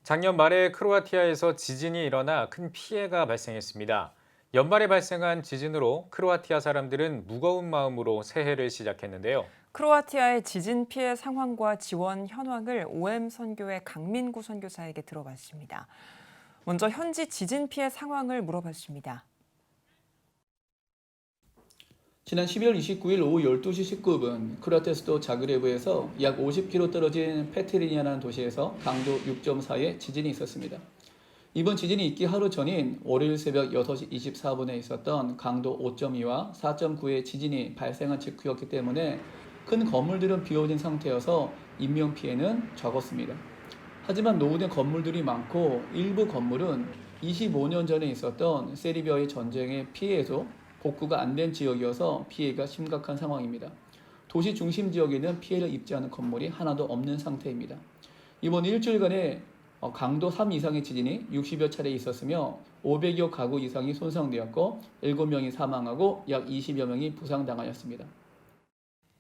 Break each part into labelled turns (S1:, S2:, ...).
S1: 작년 말에 크로아티아에서 지진이 일어나 큰 피해가 발생했습니다. 연말에 발생한 지진으로 크로아티아 사람들은 무거운 마음으로 새해를 시작했는데요.
S2: 크로아티아의 지진 피해 상황과 지원 현황을 OM 선교의 강민구 선교사에게 들어봤습니다. 먼저 현지 지진 피해 상황을 물어봤습니다.
S3: 지난 12월 29일 오후 12시 19분 크로아티아 수도 자그레브에서 약 50km 떨어진 페트리니아라는 도시에서 강도 6.4의 지진이 있었습니다. 이번 지진이 있기 하루 전인 월요일 새벽 6시 24분에 있었던 강도 5.2와 4.9의 지진이 발생한 직후였기 때문에 큰 건물들은 비워진 상태여서 인명피해는 적었습니다. 하지만 노후된 건물들이 많고 일부 건물은 25년 전에 있었던 세르비아의 전쟁의 피해에도 복구가 안 된 지역이어서 피해가 심각한 상황입니다. 도시 중심 지역에는 피해를 입지 않은 건물이 하나도 없는 상태입니다. 이번 일주일간에 강도 3 이상의 지진이 60여 차례 있었으며 500여 가구 이상이 손상되었고 7명이 사망하고 약 20여 명이 부상당하였습니다.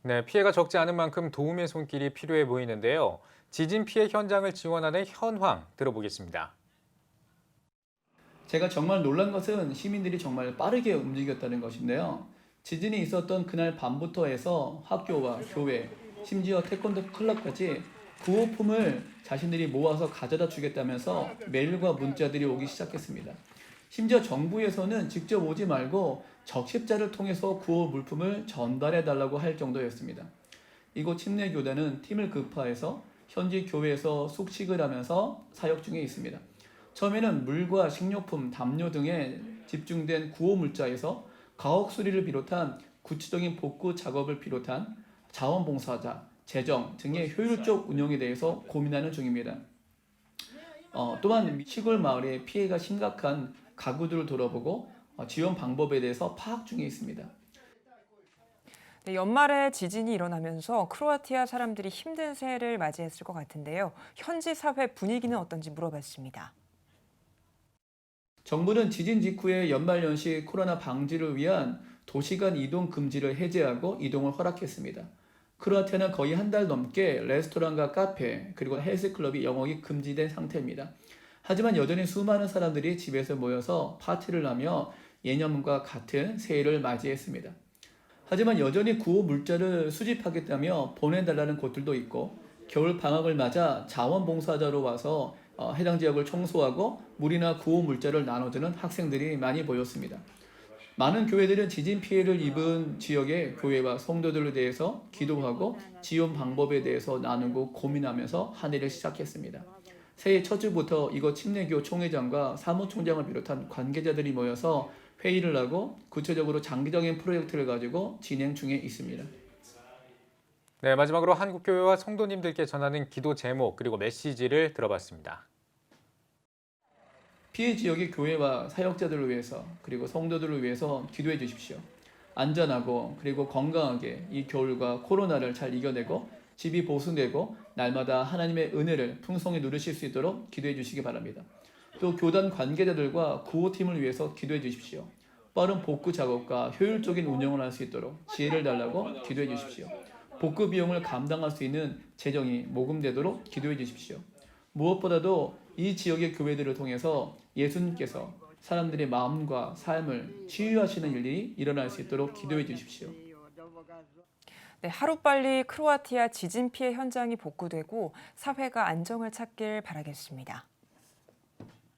S1: 네, 피해가 적지 않은 만큼 도움의 손길이 필요해 보이는데요. 지진 피해 현장을 지원하는 현황 들어보겠습니다.
S3: 제가 정말 놀란 것은 시민들이 정말 빠르게 움직였다는 것인데요. 지진이 있었던 그날 밤부터 해서 학교와 교회, 심지어 태권도 클럽까지 구호품을 자신들이 모아서 가져다 주겠다면서 메일과 문자들이 오기 시작했습니다. 심지어 정부에서는 직접 오지 말고 적십자를 통해서 구호 물품을 전달해달라고 할 정도였습니다. 이곳 침례교단은 팀을 급파해서 현지 교회에서 숙식을 하면서 사역 중에 있습니다. 처음에는 물과 식료품, 담요 등에 집중된 구호 물자에서 가옥 수리를 비롯한 구체적인 복구 작업을 비롯한 자원봉사자, 재정 등의 효율적 운영에 대해서 고민하는 중입니다. 또한 시골 마을의 피해가 심각한 가구들을 돌아보고 지원 방법에 대해서 파악 중에 있습니다.
S2: 네, 연말에 지진이 일어나면서 크로아티아 사람들이 힘든 새해를 맞이했을 것 같은데요. 현지 사회 분위기는 어떤지 물어봤습니다.
S3: 정부는 지진 직후에 연말연시 코로나 방지를 위한 도시간 이동 금지를 해제하고 이동을 허락했습니다. 크로아티아는 거의 한 달 넘게 레스토랑과 카페 그리고 헬스클럽이 영업이 금지된 상태입니다. 하지만 여전히 수많은 사람들이 집에서 모여서 파티를 하며 예년과 같은 새해를 맞이했습니다. 하지만 여전히 구호 물자를 수집하겠다며 보내달라는 곳들도 있고 겨울 방학을 맞아 자원봉사자로 와서 해당 지역을 청소하고 물이나 구호 물자를 나눠주는 학생들이 많이 보였습니다. 많은 교회들은 지진 피해를 입은 지역의 교회와 성도들에 대해서 기도하고 지원 방법에 대해서 나누고 고민하면서 한 해를 시작했습니다. 새해 첫 주부터 이곳 침례교 총회장과 사무총장을 비롯한 관계자들이 모여서 회의를 하고 구체적으로 장기적인 프로젝트를 가지고 진행 중에 있습니다.
S1: 네, 마지막으로 한국교회와 성도님들께 전하는 기도 제목 그리고 메시지를 들어봤습니다.
S3: 피해 지역의 교회와 사역자들을 위해서 그리고 성도들을 위해서 기도해 주십시오. 안전하고 그리고 건강하게 이 겨울과 코로나를 잘 이겨내고 집이 보수되고 날마다 하나님의 은혜를 풍성히 누리실 수 있도록 기도해 주시기 바랍니다. 또 교단 관계자들과 구호팀을 위해서 기도해 주십시오. 빠른 복구 작업과 효율적인 운영을 할 수 있도록 지혜를 달라고 기도해 주십시오. 복구 비용을 감당할 수 있는 재정이 모금되도록 기도해 주십시오. 무엇보다도 이 지역의 교회들을 통해서 예수님께서 사람들의 마음과 삶을 치유하시는 일이 일어날 수 있도록 기도해 주십시오.
S2: 네, 하루빨리 크로아티아 지진 피해 현장이 복구되고 사회가 안정을 찾길 바라겠습니다.